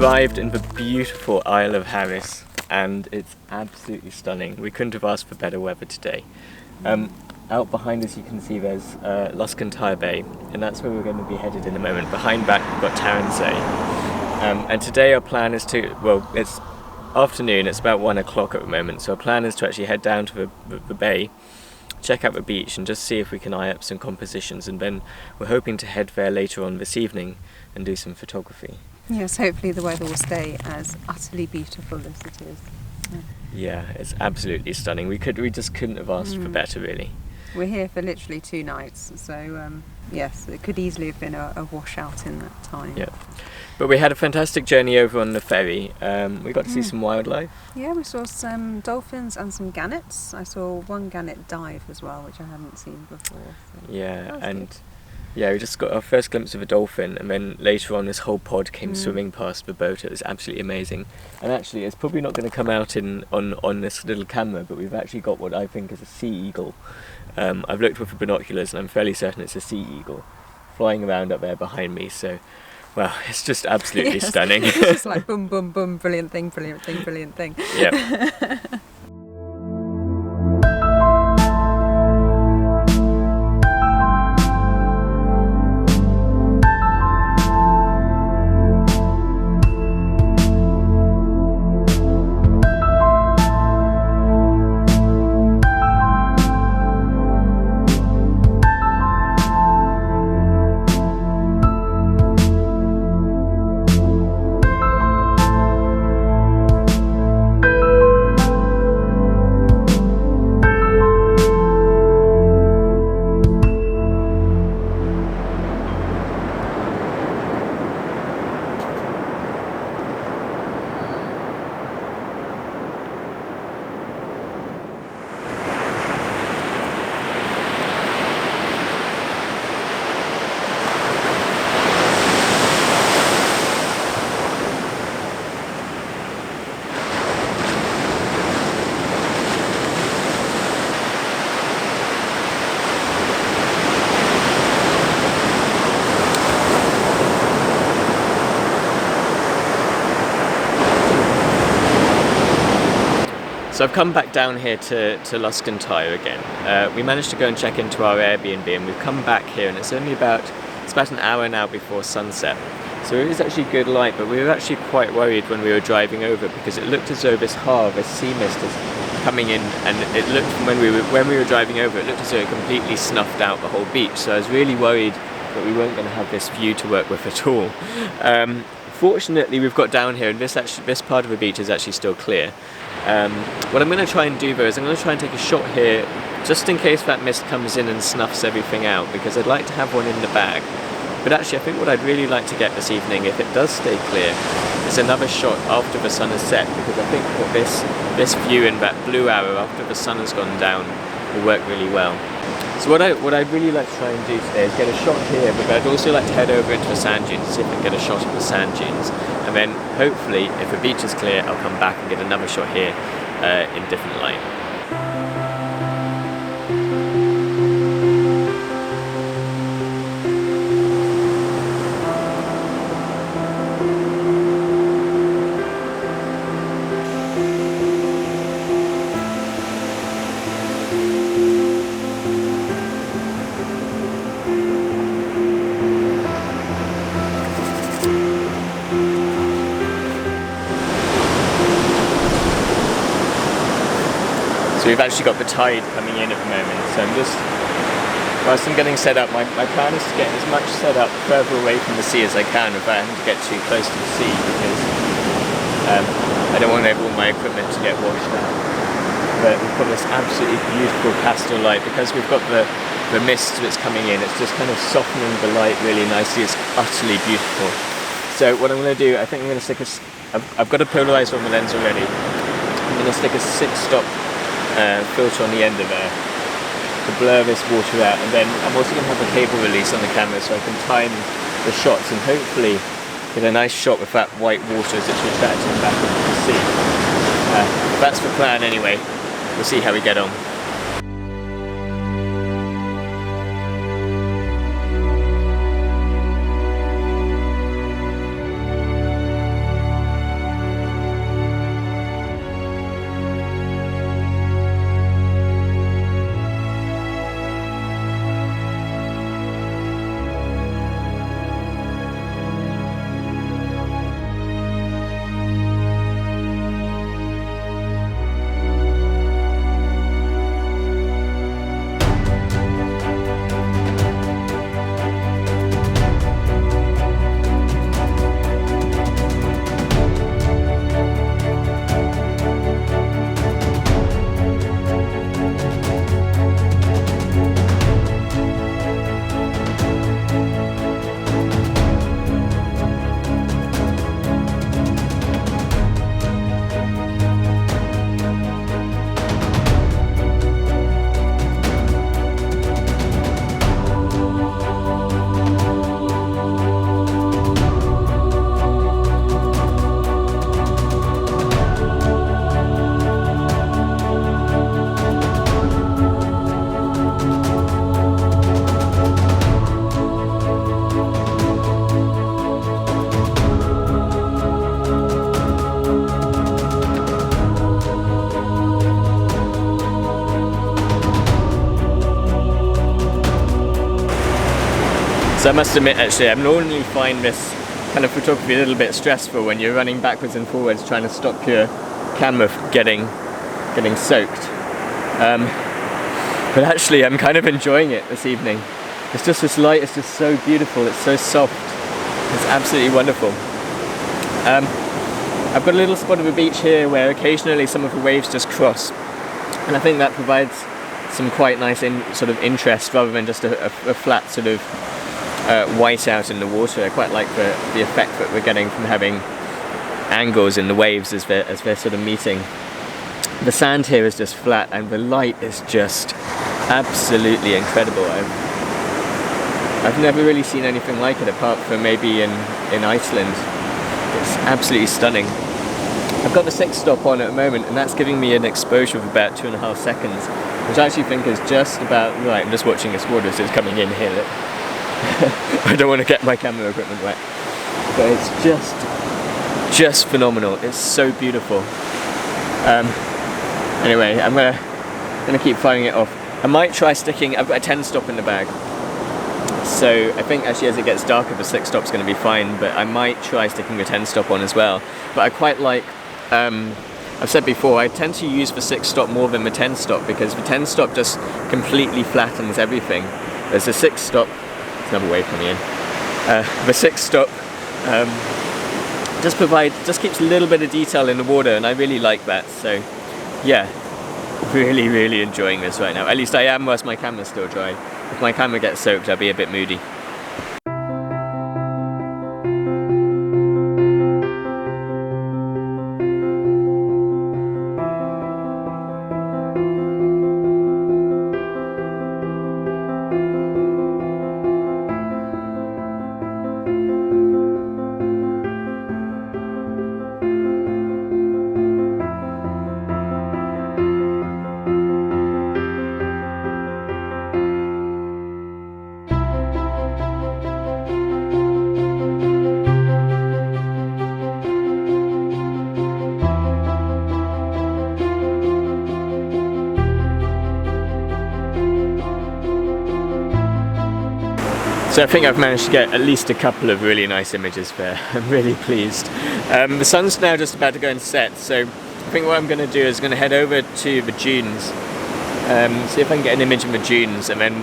arrived in the beautiful Isle of Harris, and it's absolutely stunning. We couldn't have asked for better weather today. Out behind us you can see there's Luskentyre Bay, and that's where we're going to be headed in a moment. Behind that we've got Tarrantay. And today our plan is to, well, it's afternoon, it's about 1 o'clock at the moment, so our plan is to actually head down to the bay, check out the beach and just see if we can eye up some compositions, and then we're hoping to head there later on this evening and do some photography. Yes, hopefully the weather will stay as utterly beautiful as it is. Yeah, it's absolutely stunning. We just couldn't have asked for better, really. We're here for literally 2 nights, so yes, it could easily have been a washout in that time. Yeah, but we had a fantastic journey over on the ferry. We got to see some wildlife. Yeah, we saw some dolphins and some gannets. I saw one gannet dive as well, which I hadn't seen before. So Yeah, and we just got our first glimpse of a dolphin, and then later on this whole pod came swimming past the boat. It was absolutely amazing. And actually, it's probably not going to come out on this little camera, but we've actually got what I think is a sea eagle. I've looked with the binoculars and I'm fairly certain it's a sea eagle flying around up there behind me, so well, it's just absolutely stunning. It's just like boom, boom, boom, brilliant thing, brilliant thing, brilliant thing. Yeah. So I've come back down here to Luskentyre again. We managed to go and check into our Airbnb, and we've come back here, and it's about an hour now before sunset. So it is actually good light, but we were actually quite worried when we were driving over, because it looked as though this sea mist is coming in, and it looked from when we were driving over, it looked as though it completely snuffed out the whole beach. So I was really worried that we weren't going to have this view to work with at all. Fortunately, we've got down here, and this part of the beach is actually still clear. What I'm going to try and do though is I'm going to try and take a shot here, just in case that mist comes in and snuffs everything out, because I'd like to have one in the bag. But actually, I think what I'd really like to get this evening, if it does stay clear, is another shot after the sun has set, because I think that this view in that blue hour after the sun has gone down will work really well. So what I'd really like to try and do today is get a shot here, but I'd also like to head over into the sand dunes, see if I can get a shot of the sand dunes. And then hopefully, if the beach is clear, I'll come back and get another shot here in different light. So we've actually got the tide coming in at the moment, so whilst I'm getting set up, my plan is to get as much set up further away from the sea as I can without having to get too close to the sea, because I don't want all my equipment to get washed out. But we've got this absolutely beautiful pastel light, because we've got the mist that's coming in, it's just kind of softening the light really nicely. It's utterly beautiful. So what I'm going to do, I think I'm going to stick I've got a polarizer on the lens already. I'm going to stick a 6-stop filter on the end of there to blur this water out, and then I'm also going to have a cable release on the camera so I can time the shots and hopefully get a nice shot with that white water as it's retracting back into the sea. That's the plan anyway. We'll see how we get on. So I must admit, actually, I normally find this kind of photography a little bit stressful when you're running backwards and forwards trying to stop your camera from getting soaked. But actually I'm kind of enjoying it this evening. It's just, this light is just so beautiful, it's so soft, it's absolutely wonderful. I've got a little spot of a beach here where occasionally some of the waves just cross, and I think that provides some quite nice sort of interest rather than just a flat sort of white out in the water. I quite like the effect that we're getting from having angles in the waves as they're sort of meeting. The sand here is just flat and the light is just absolutely incredible. I've never really seen anything like it apart from maybe in Iceland. It's absolutely stunning. I've got the 6 stop on at the moment and that's giving me an exposure of about 2.5 seconds, which I actually think is just about right. I'm just watching this water as it's coming in here. Look. I don't want to get my camera equipment wet, but it's just phenomenal. It's so beautiful. Anyway, I'm gonna keep firing it off. I might try sticking. I've got a 10 stop in the bag, so I think actually as it gets darker the 6 stop's going to be fine, but I might try sticking the 10 stop on as well. But I quite like, I've said before, I tend to use the 6 stop more than the 10 stop because the 10 stop just completely flattens everything. There's a 6 stop, there's another wave coming in, the 6 stop just keeps a little bit of detail in the water, and I really like that. So yeah, really enjoying this right now. At least I am whilst my camera's still dry. If my camera gets soaked, I'll be a bit moody. So I think I've managed to get at least a couple of really nice images there. I'm really pleased. The sun's now just about to go and set, so I think what I'm going to do is going to head over to the dunes, see if I can get an image of the dunes, and then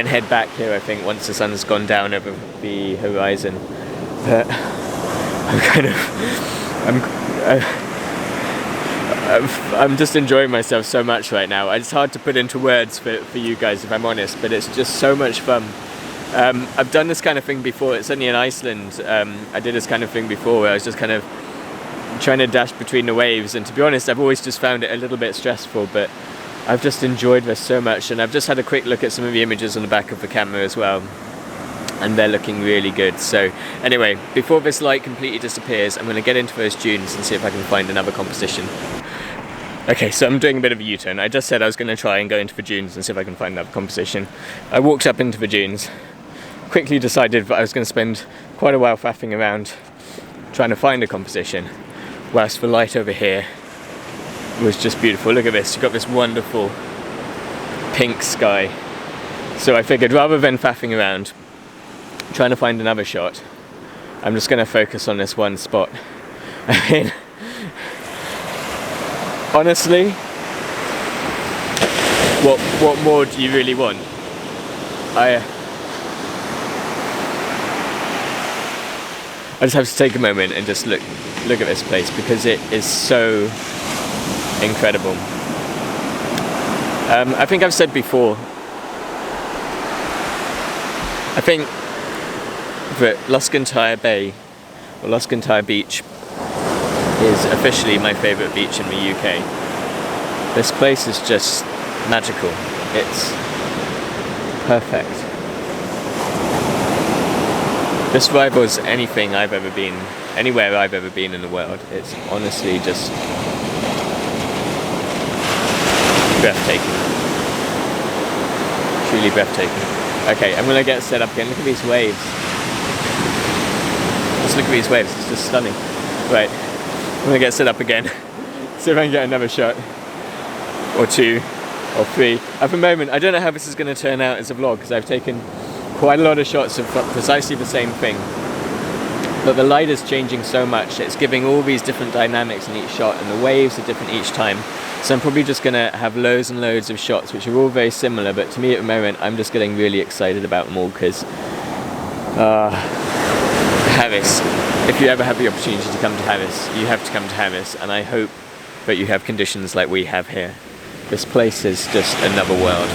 head back here, I think, once the sun's gone down over the horizon. But I'm just enjoying myself so much right now. It's hard to put into words for you guys, if I'm honest, but it's just so much fun. I've done this kind of thing before. It's only in Iceland. I did this kind of thing before where I was just kind of trying to dash between the waves, and to be honest, I've always just found it a little bit stressful, but I've just enjoyed this so much. And I've just had a quick look at some of the images on the back of the camera as well, and they're looking really good. So anyway, before this light completely disappears, I'm going to get into those dunes and see if I can find another composition. Okay, so I'm doing a bit of a U-turn. I just said I was going to try and go into the dunes and see if I can find another composition. I walked up into the dunes, quickly decided that I was going to spend quite a while faffing around trying to find a composition, whilst the light over here was just beautiful. Look at this, you've got this wonderful pink sky. So I figured rather than faffing around trying to find another shot, I'm just going to focus on this one spot. I mean, honestly, what more do you really want? I just have to take a moment and just look at this place because it is so incredible. I think I've said before, I think that Luskentyre Bay, or Luskentyre Beach, is officially my favourite beach in the UK. This place is just magical. It's perfect. This rivals anything I've ever been, anywhere I've ever been in the world. It's honestly just breathtaking. Truly breathtaking. Okay, I'm gonna get set up again. Look at these waves. Just look at these waves, it's just stunning. Right, I'm gonna get set up again. See if I can get another shot. Or two, or three. At the moment, I don't know how this is gonna turn out as a vlog because I've taken quite a lot of shots of precisely the same thing. But the light is changing so much, it's giving all these different dynamics in each shot, and the waves are different each time. So I'm probably just gonna have loads and loads of shots which are all very similar, but to me at the moment I'm just getting really excited about them all, because Harris, if you ever have the opportunity to come to Harris, you have to come to Harris, and I hope that you have conditions like we have here. This place is just another world.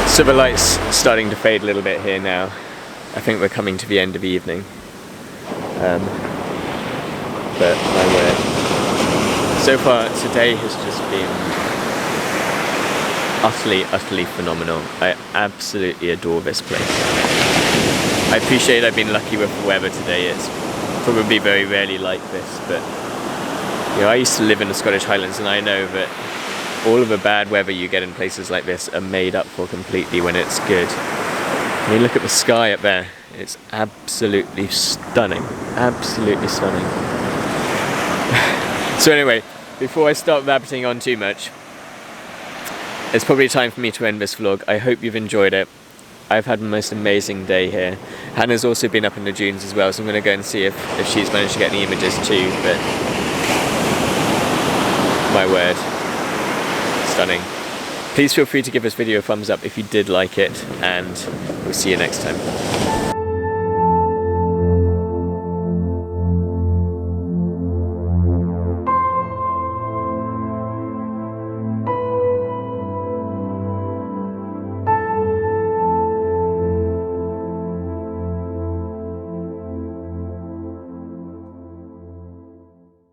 So the light's starting to fade a little bit here now. I think we're coming to the end of the evening. But my word. So far today has just been utterly phenomenal. I absolutely adore this place. I appreciate I've been lucky with the weather today. It's probably very rarely like this, but you know, I used to live in the Scottish Highlands, and I know that all of the bad weather you get in places like this are made up for completely when it's good. I mean, look at the sky up there. It's absolutely stunning. Absolutely stunning. So anyway, before I start rabbiting on too much, it's probably time for me to end this vlog. I hope you've enjoyed it. I've had the most amazing day here. Hannah's also been up in the dunes as well, so I'm going to go and see if she's managed to get any images too, but my word. Stunning. Please feel free to give this video a thumbs up if you did like it, and we'll see you next time.